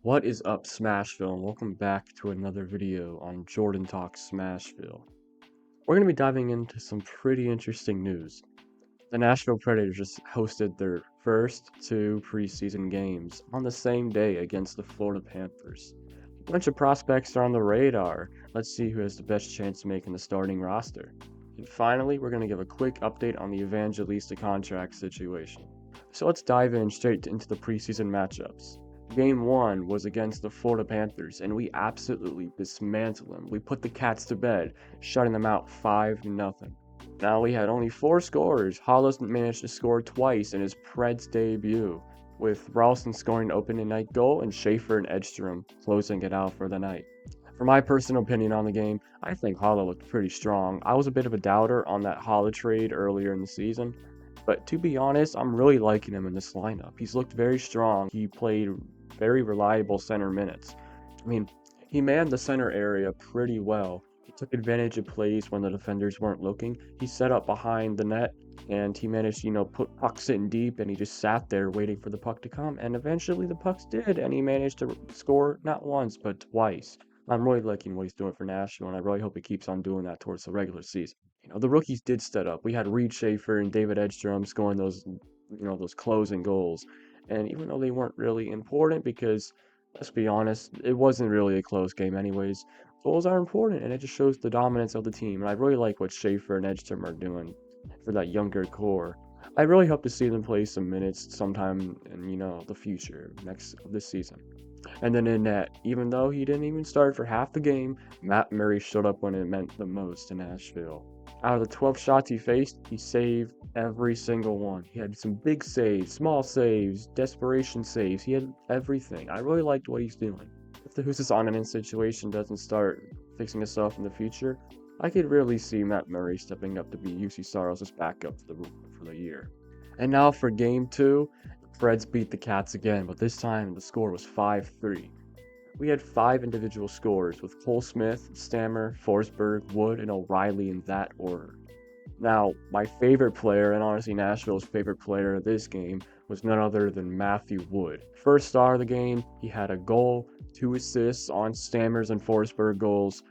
What is up, Smashville, and welcome back to another video on Jordan Talks Smashville. We're going to be diving into some pretty interesting news. The Nashville Predators just hosted their first two preseason games on the same day against the Florida Panthers. A bunch of prospects are on the radar. Let's see who has the best chance of making the starting roster. And finally, we're going to give a quick update on the Evangelista contract situation. So let's dive in straight into the preseason matchups. Game 1 was against the Florida Panthers, and we absolutely dismantled them. We put the Cats to bed, shutting them out 5-0. Now we had only 4 scorers. Hollis managed to score twice in his Preds debut, with Ralston scoring the opening night goal and Schaefer and Edstrom closing it out for the night. For my personal opinion on the game, I think Holla looked pretty strong. I was a bit of a doubter on that Holla trade earlier in the season, but to be honest, I'm really liking him in this lineup. He's looked very strong. He played very reliable center minutes. I mean, he manned the center area pretty well. He took advantage of plays when the defenders weren't looking. He set up behind the net and he managed, put pucks in deep, and he just sat there waiting for the puck to come. And eventually the pucks did, and he managed to score not once, but twice. I'm really liking what he's doing for Nashville, and I really hope he keeps on doing that towards the regular season. The rookies did step up. We had Reed Schaefer and David Edstrom scoring those closing goals. And even though they weren't really important, because let's be honest, it wasn't really a close game anyways, goals are important, and it just shows the dominance of the team. And I really like what Schaefer and Edstrom are doing for that younger core. I really hope to see them play some minutes sometime in the future this season. And then in net, even though he didn't even start for half the game, Matt Murray showed up when it meant the most in Nashville. Out of the 12 shots he faced, he saved every single one. He had some big saves, small saves, desperation saves. He had everything. I really liked what he's doing. If the Who's on an in situation doesn't start fixing itself in the future, I could really see Matt Murray stepping up to be UC Saros' backup for the year. And now for game 2, the Preds beat the Cats again, but this time the score was 5-3. We had 5 individual scores, with Cole Smith, Stammer, Forsberg, Wood, and O'Reilly in that order. Now, my favorite player, and honestly Nashville's favorite player of this game, was none other than Matthew Wood. First star of the game, he had a goal, 2 assists on Stammer's and Forsberg goals.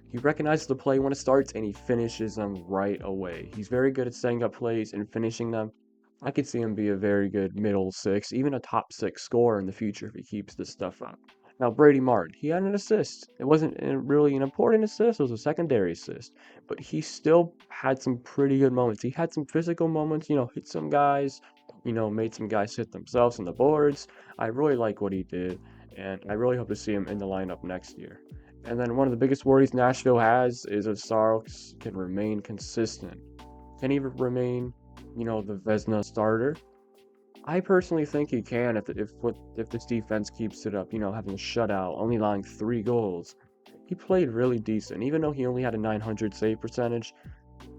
He recognizes the play when it starts, and he finishes them right away. He's very good at setting up plays and finishing them. I could see him be a very good middle 6, even a top 6 scorer in the future if he keeps this stuff up. Now, Brady Martin, he had an assist. It wasn't really an important assist, it was a secondary assist. But he still had some pretty good moments. He had some physical moments, hit some guys, made some guys hit themselves on the boards. I really like what he did, and I really hope to see him in the lineup next year. And then one of the biggest worries Nashville has is if Saros can remain consistent. Can he remain, the Vezina starter? I personally think he can if this defense keeps it up, having a shutout, only allowing 3 goals. He played really decent, even though he only had a 900 save percentage.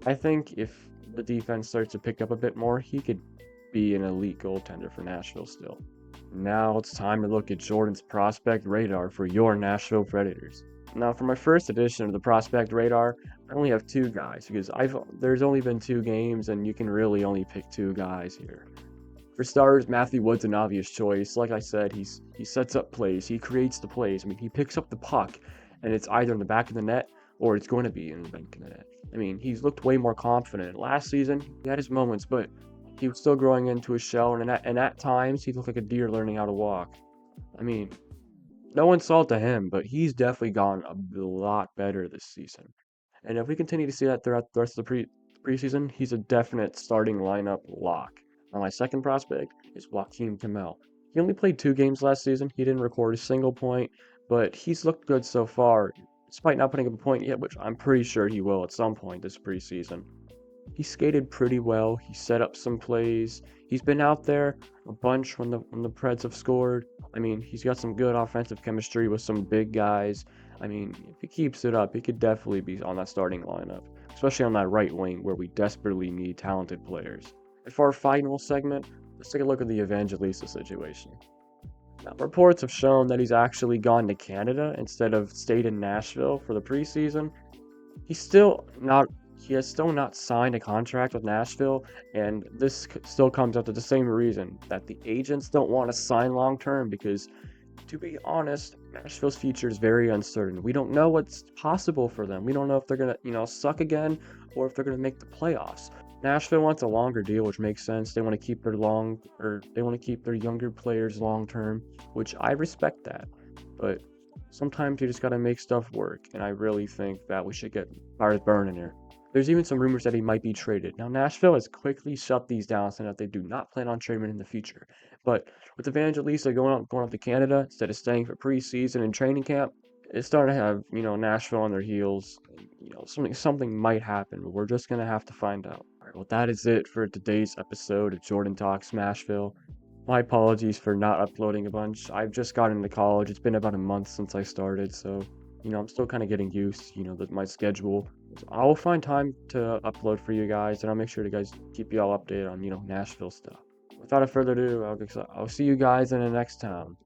I think if the defense starts to pick up a bit more, he could be an elite goaltender for Nashville still. Now it's time to look at Jordan's prospect radar for your Nashville Predators. Now, for my first edition of the prospect radar, I only have 2 guys because there's only been 2 games, and you can really only pick 2 guys here. For starters, Matthew Wood's an obvious choice. Like I said, he sets up plays. He creates the plays. I mean, he picks up the puck, and it's either in the back of the net or it's going to be in the back of the net. I mean, he's looked way more confident. Last season, he had his moments, but he was still growing into his shell, and at times, he looked like a deer learning how to walk. I mean, no insult to him, but he's definitely gotten a lot better this season. And if we continue to see that throughout the rest of the preseason, he's a definite starting lineup lock. Now, my second prospect is Joakim Kamel. He only played 2 games last season. He didn't record a single point, but he's looked good so far, despite not putting up a point yet, which I'm pretty sure he will at some point this preseason. He skated pretty well. He set up some plays. He's been out there a bunch when the Preds have scored. I mean, he's got some good offensive chemistry with some big guys. I mean, if he keeps it up, he could definitely be on that starting lineup, especially on that right wing where we desperately need talented players. And for our final segment, let's take a look at the Evangelista situation. Now, reports have shown that he's actually gone to Canada instead of stayed in Nashville for the preseason. He has still not signed a contract with Nashville, and this still comes up to the same reason that the agents don't want to sign long term, because to be honest, Nashville's future is very uncertain. We don't know what's possible for them. We don't know if they're gonna, suck again or if they're gonna make the playoffs. Nashville wants a longer deal, which makes sense. They want to keep they want to keep their younger players long term, which I respect that. But sometimes you just gotta make stuff work, and I really think that we should get Myers Burn in here. There's even some rumors that he might be traded. Now, Nashville has quickly shut these down, saying that they do not plan on trading him in the future. But with Evangelista going up to Canada instead of staying for preseason and training camp, it's starting to have Nashville on their heels. Something might happen, but we're just gonna have to find out. All right, well, that is it for today's episode of Jordan Talks Nashville. My apologies for not uploading a bunch. I've just gotten into college. It's been about a month since I started, so I'm still kind of getting used to my schedule. So I will find time to upload for you guys, and I'll make sure to keep you all updated on Nashville stuff. Without further ado, I'll see you guys in the next time.